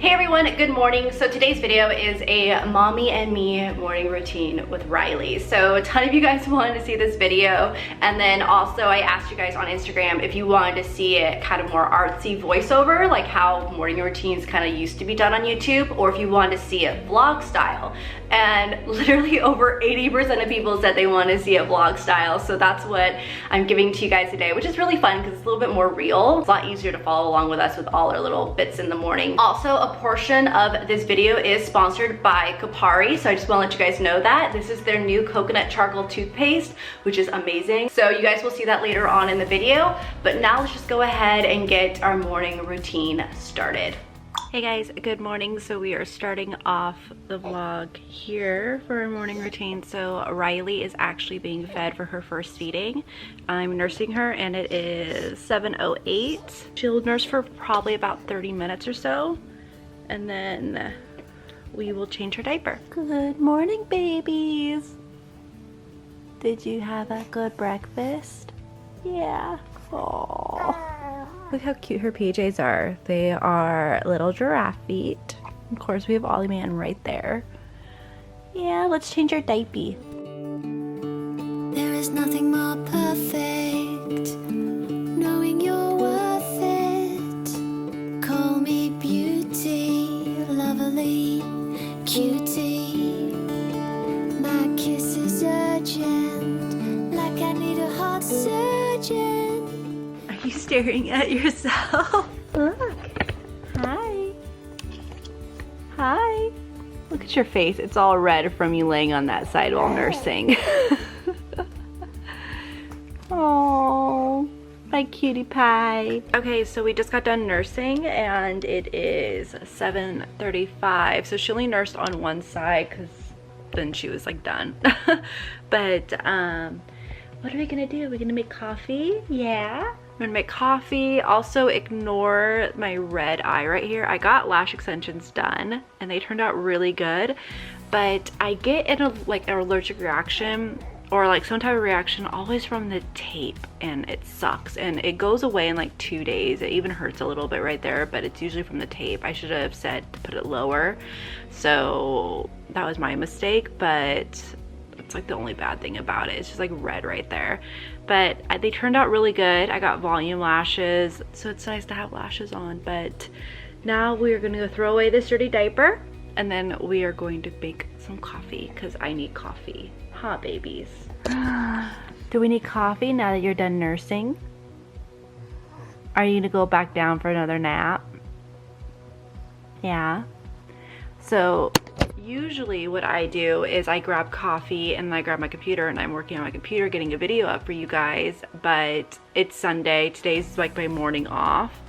Hey everyone, good morning. So today's video is a mommy and me morning routine with Riley. So a ton of you guys wanted to see this video, and then also I asked you guys on Instagram if you wanted to see it kind of more artsy voiceover, like how morning routines kind of used to be done on YouTube, or if you wanted to see it vlog style. And literally over 80% of people said they want to see it vlog style, so that's what I'm giving to you guys today, which is really fun because it's a little bit more real. It's a lot easier to follow along with us with all our little bits in the morning. Also, a portion of this video is sponsored by Kapari, so I just want to let you guys know that. This is their new coconut charcoal toothpaste, which is amazing. So you guys will see that later on in the video, but now let's just go ahead and get our morning routine started. Hey guys, good morning. So we are starting off the vlog here for our morning routine. So Riley is actually being fed for her first feeding. I'm nursing her and it is 7:08. She'll nurse for probably about 30 minutes or so, and then we will change her diaper. Good morning, babies. Did you have a good breakfast? Yeah. Aww. Look how cute her PJs are. They are little giraffe feet. Of course, we have Ollie Man right there. Yeah, let's change our diaper. There is nothing more perfect, knowing you're worth it. Call me beauty, lovely, cutie. My kiss is urgent, like I need a heart surgeon. Are you staring at yourself? Look. Hi. Hi. Look at your face. It's all red from you laying on that side while nursing. Oh, my cutie pie. Okay, so we just got done nursing and it is 7:35. So she only nursed on one side because then she was like done. But what are we gonna do? We're gonna make coffee? Yeah. I'm gonna make coffee. Also ignore my red eye right here. I got lash extensions done and they turned out really good, but I get an allergic reaction or like some type of reaction always from the tape, and it sucks, and it goes away in like 2 days. It even hurts a little bit right there, but it's usually from the tape. I should have said to put it lower, so that was my mistake, but it's like the only bad thing about it. It's just like red right there, but they turned out really good. I got volume lashes, so it's nice to have lashes on. But now we are going to go throw away this dirty diaper, and then we are going to make some coffee because I need coffee. Huh, babies? Do we need coffee now that you're done nursing? Are you gonna go back down for another nap? Yeah. So usually what I do is I grab coffee and I grab my computer and I'm working on my computer getting a video up for you guys, but it's Sunday. Today's like my morning off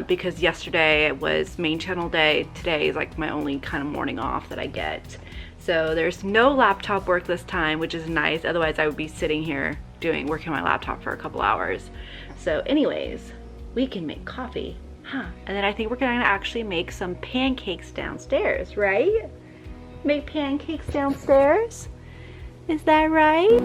because yesterday was main channel day. Today is like my only kind of morning off that I get. So there's no laptop work this time, which is nice. Otherwise I would be sitting here working on my laptop for a couple hours. So anyways, we can make coffee. Huh. And then I think we're gonna actually make some pancakes downstairs, right? Make pancakes downstairs? Is that right?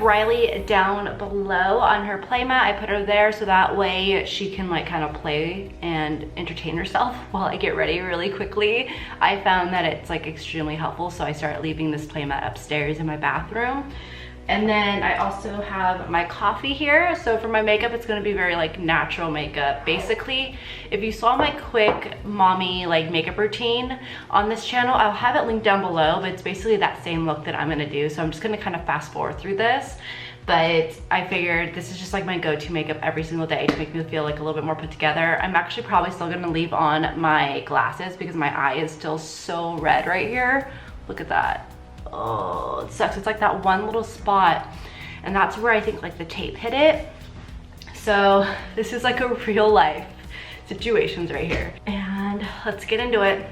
Riley down below on her play mat. I put her there so that way she can like kind of play and entertain herself while I get ready really quickly. I found that it's like extremely helpful, so I started leaving this play mat upstairs in my bathroom. And then I also have my coffee here. So for my makeup, it's gonna be very like natural makeup. Basically, if you saw my quick mommy like makeup routine on this channel, I'll have it linked down below, but it's basically that same look that I'm gonna do. So I'm just gonna kind of fast forward through this. But I figured this is just like my go-to makeup every single day to make me feel like a little bit more put together. I'm actually probably still gonna leave on my glasses because my eye is still so red right here. Look at that. Oh, it sucks. It's like that one little spot, and that's where I think like the tape hit it. So this is like a real life situations right here. And let's get into it.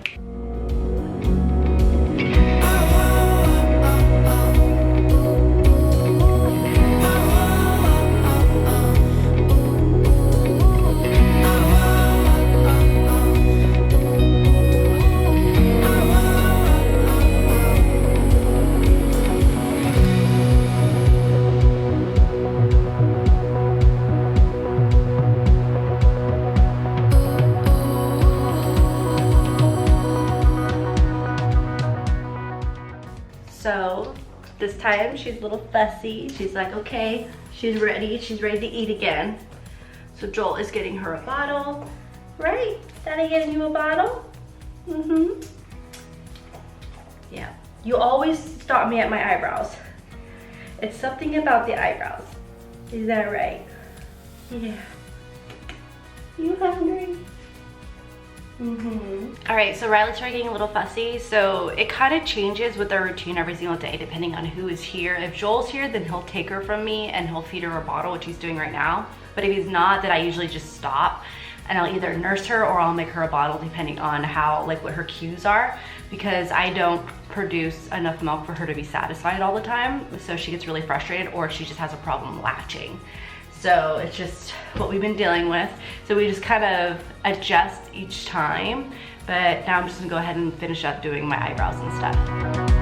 So this time she's a little fussy. She's like, okay, she's ready to eat again. So Joel is getting her a bottle, right? Daddy getting you a bottle? Mm-hmm. Yeah, you always stop me at my eyebrows. It's something about the eyebrows. Is that right? Yeah. You hungry? All right, so Riley's started getting a little fussy, so it kind of changes with our routine every single day depending on who is here. If Joel's here, then he'll take her from me and he'll feed her a bottle, which he's doing right now. But if he's not, then I usually just stop and I'll either nurse her or I'll make her a bottle depending on how, like, what her cues are, because I don't produce enough milk for her to be satisfied all the time. So she gets really frustrated or she just has a problem latching. So it's just what we've been dealing with. So we just kind of adjust each time. But now I'm just gonna go ahead and finish up doing my eyebrows and stuff.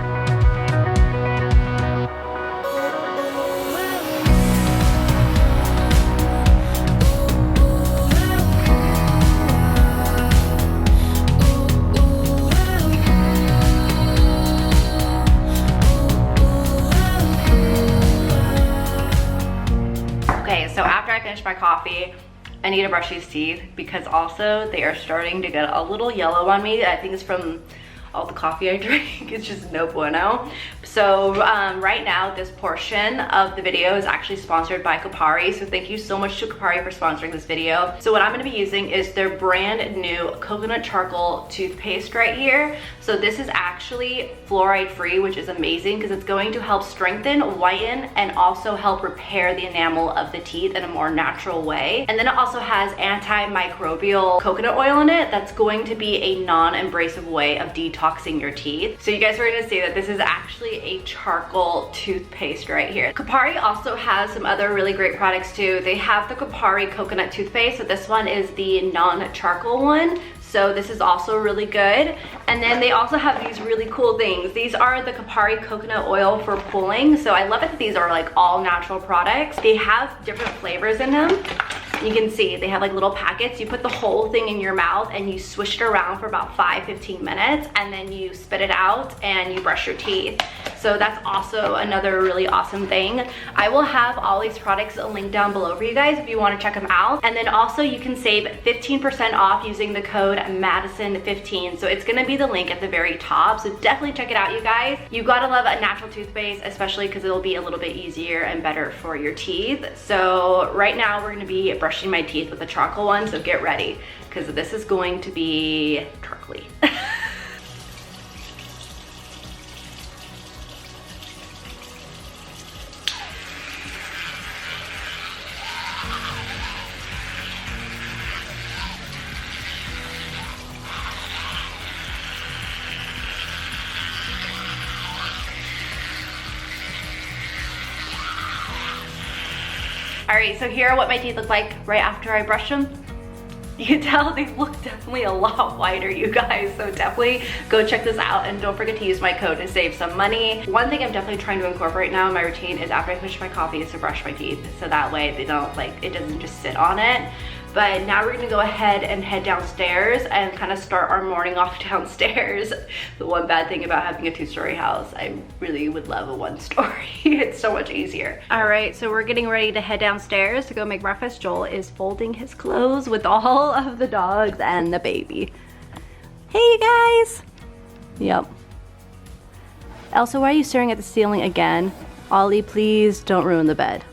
So after I finish my coffee, I need to brush these teeth because also they are starting to get a little yellow on me. I think it's from all the coffee I drink. It's just no bueno. So right now, this portion of the video is actually sponsored by Kopari. So thank you so much to Kopari for sponsoring this video. So what I'm gonna be using is their brand new coconut charcoal toothpaste right here. So this is actually fluoride free, which is amazing because it's going to help strengthen, whiten, and also help repair the enamel of the teeth in a more natural way. And then it also has antimicrobial coconut oil in it that's going to be a non-abrasive way of detoxing your teeth. So you guys are gonna see that this is actually a charcoal toothpaste right here. Kopari also has some other really great products too. They have the Kopari coconut toothpaste. So this one is the non-charcoal one. So this is also really good. And then they also have these really cool things. These are the Kopari coconut oil for pulling. So I love it that these are like all natural products. They have different flavors in them. You can see they have like little packets. You put the whole thing in your mouth and you swish it around for about 5-15 minutes and then you spit it out and you brush your teeth. So that's also another really awesome thing. I will have all these products linked down below for you guys if you want to check them out. And then also you can save 15% off using the code Madison15. So it's gonna be the link at the very top. So definitely check it out, you guys. You gotta love a natural toothpaste, especially because it'll be a little bit easier and better for your teeth. So right now we're gonna be brushing my teeth with a charcoal one. So get ready because this is going to be charcoaly. All right, so here are what my teeth look like right after I brush them. You can tell they look definitely a lot whiter, you guys. So definitely go check this out and don't forget to use my code to save some money. One thing I'm definitely trying to incorporate now in my routine is after I finish my coffee is to brush my teeth. So that way they don't it doesn't just sit on it. But now we're gonna go ahead and head downstairs and kind of start our morning off downstairs. The one bad thing about having a 2-story house, I really would love a 1-story. It's so much easier. All right, so we're getting ready to head downstairs to go make breakfast. Joel is folding his clothes with all of the dogs and the baby. Hey, you guys. Yep. Elsa, why are you staring at the ceiling again? Ollie, please don't ruin the bed.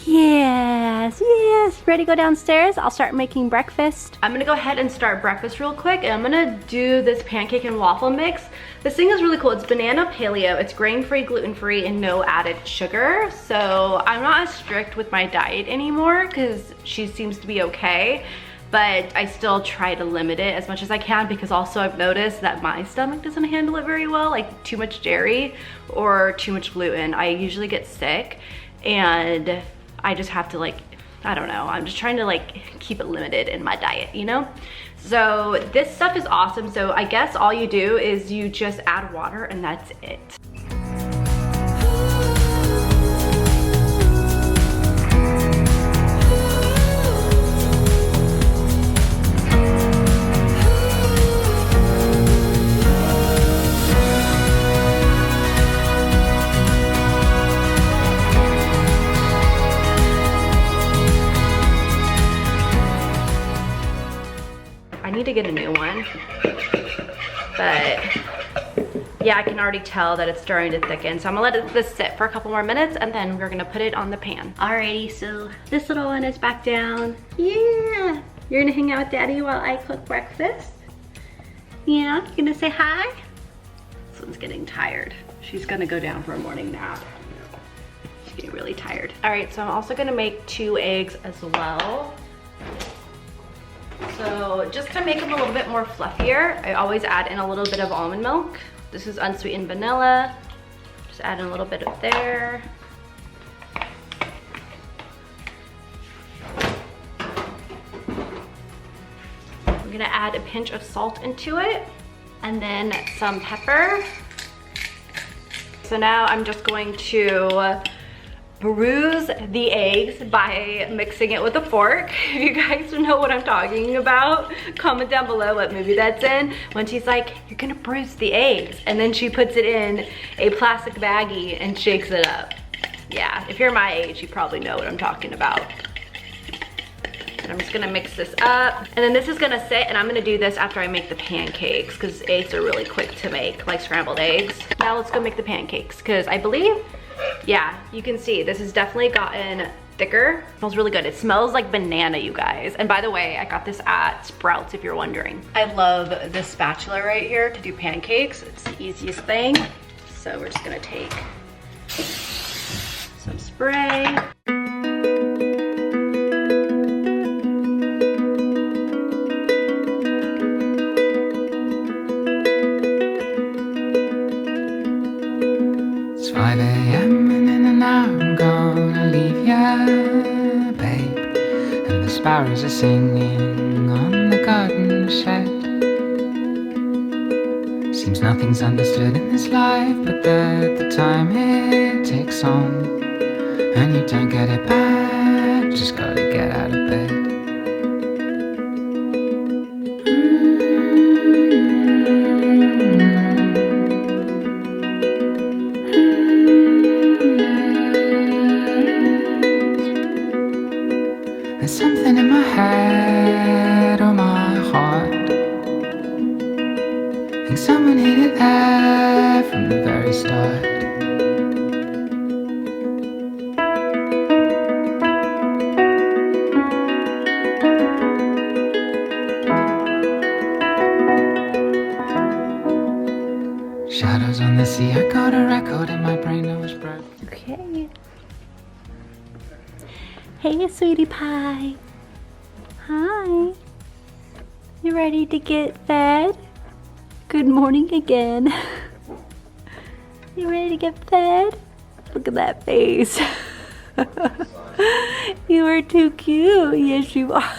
Yes, yes. Ready to go downstairs? I'll start making breakfast. I'm gonna go ahead and start breakfast real quick, and I'm gonna do this pancake and waffle mix. This thing is really cool. It's banana paleo. It's grain-free, gluten-free, and no added sugar. So I'm not as strict with my diet anymore because she seems to be okay. But I still try to limit it as much as I can because also I've noticed that my stomach doesn't handle it very well, like too much dairy or too much gluten. I usually get sick and I just have to I don't know, I'm just trying to keep it limited in my diet, you know? So this stuff is awesome. So I guess all you do is you just add water and that's it. it. Yeah, I can already tell that it's starting to thicken. So I'm gonna let this sit for a couple more minutes and then we're gonna put it on the pan. Alrighty, so this little one is back down. Yeah, you're gonna hang out with Daddy while I cook breakfast? Yeah, you're gonna say hi? This one's getting tired. She's gonna go down for a morning nap. She's getting really tired. All right, so I'm also gonna make 2 eggs as well. So just to make them a little bit more fluffier, I always add in a little bit of almond milk. This is unsweetened vanilla. Just add in a little bit of there. I'm gonna add a pinch of salt into it and then some pepper. So now I'm just going to bruise the eggs by mixing it with a fork. If you guys know what I'm talking about, comment down below what movie that's in. When she's like, you're gonna bruise the eggs. And then she puts it in a plastic baggie and shakes it up. Yeah, if you're my age, you probably know what I'm talking about. And I'm just gonna mix this up. And then this is gonna sit, and I'm gonna do this after I make the pancakes because eggs are really quick to make, like scrambled eggs. Now let's go make the pancakes because I believe, yeah, you can see this has definitely gotten thicker. It smells really good. It smells like banana, you guys. And by the way, I got this at Sprouts if you're wondering. I love this spatula right here to do pancakes. It's the easiest thing. So we're just gonna take some spray. It's 5 a.m. and in an hour I'm gonna leave ya, babe. And the sparrows are singing on the garden shed. Seems nothing's understood in this life, but that the time it takes on, and you don't get it back, just gotta get out of bed. There's something in my head or my heart. Think someone hit it there from the very start. Shadows on the sea, I got a record in my brain that was broke. Okay. Hey, sweetie pie. Hi. You ready to get fed? Good morning again. You ready to get fed? Look at that face. You are too cute. Yes, you are.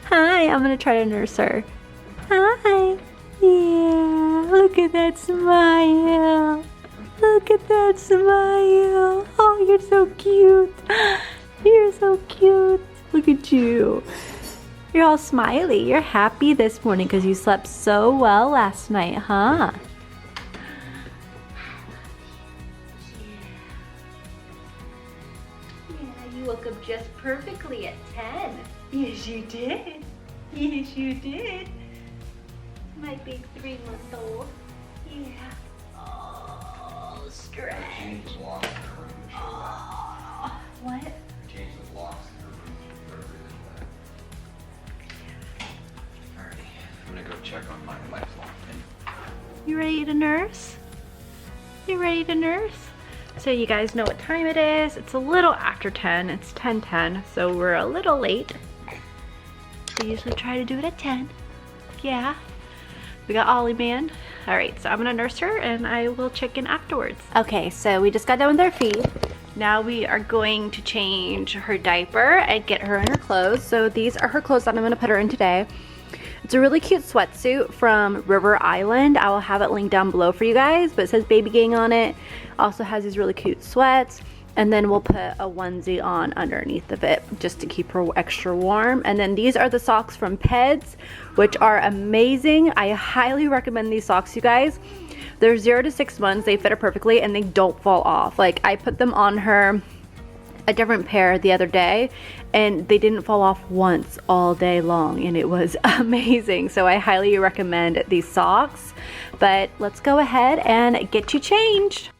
Hi, I'm gonna try to nurse her. Hi. Yeah, look at that smile. Look at that smile. Oh, you're so cute. You're so cute. Look at you. You're all smiley. You're happy this morning because you slept so well last night, huh? Yeah, you woke up just perfectly at 10. Yes, you did. Yes, you did. My big 3-month-old. Yeah. Oh, stretch. Oh, what? Change the locks in her room. Alrighty, I'm gonna go check on my lifelong thing. You ready to nurse? You ready to nurse? So you guys know what time it is. It's a little after 10. It's 10:10, so we're a little late. We usually try to do it at 10. Yeah. We got Ollie Man. All right, so I'm gonna nurse her and I will check in afterwards. Okay, so we just got done with our feed. Now we are going to change her diaper and get her in her clothes. So these are her clothes that I'm gonna put her in today. It's a really cute sweatsuit from River Island. I will have it linked down below for you guys, but it says Baby Gang on it. Also has these really cute sweats. And then we'll put a onesie on underneath of it just to keep her extra warm. And then these are the socks from Peds, which are amazing. I highly recommend these socks, you guys. They're 0 to 6 months. They fit her perfectly and they don't fall off. Like, I put them on her a different pair the other day and they didn't fall off once all day long, and it was amazing. So I highly recommend these socks. But let's go ahead and get you changed.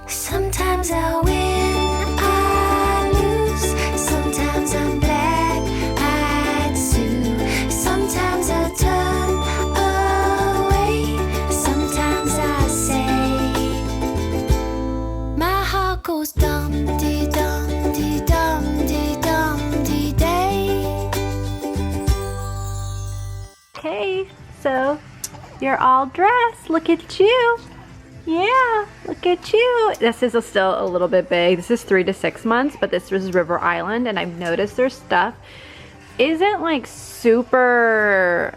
Sometimes I win, I lose. Sometimes I'm black, I'd sue. Sometimes I turn away. Sometimes I say, my heart goes dum-dee dum-dee dum-dee dum-dee day. Okay, so you're all dressed. Look at you. Yeah, look at you. This is still a little bit big. This is 3 to 6 months, but this was River Island, and I've noticed their stuff isn't like super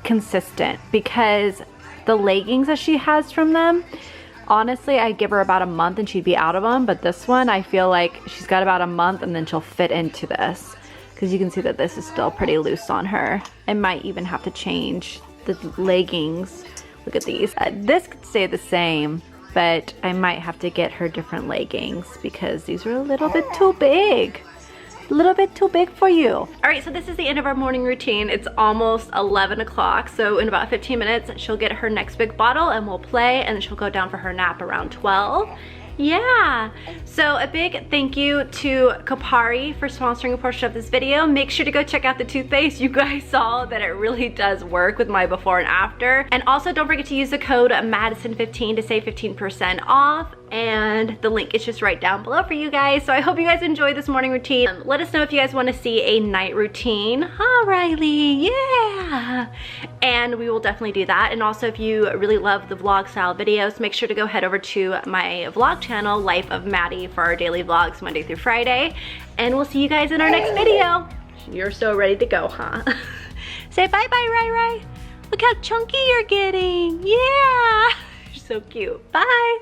consistent because the leggings that she has from them, honestly, I'd give her about a month and she'd be out of them. But this one, I feel like she's got about a month and then she'll fit into this, because you can see that this is still pretty loose on her. I might even have to change the leggings. Look at these. This could stay the same, but I might have to get her different leggings because these are a little bit too big. A little bit too big for you. All right, so this is the end of our morning routine. It's almost 11 o'clock, so in about 15 minutes, she'll get her next big bottle and we'll play, and then she'll go down for her nap around 12. Yeah, so a big thank you to Kapari for sponsoring a portion of this video. Make sure to go check out the toothpaste. You guys saw that it really does work with my before and after. And also don't forget to use the code Madison15 to save 15% off. And the link is just right down below for you guys. So I hope you guys enjoyed this morning routine. Let us know if you guys want to see a night routine. Huh, Riley? Yeah. And we will definitely do that. And also, if you really love the vlog style videos, make sure to go head over to my vlog channel, Life of Maddie, for our daily vlogs Monday through Friday. And we'll see you guys in our next video. You're so ready to go, huh? Say bye-bye, Rai. Look how chunky you're getting. Yeah. You're so cute. Bye.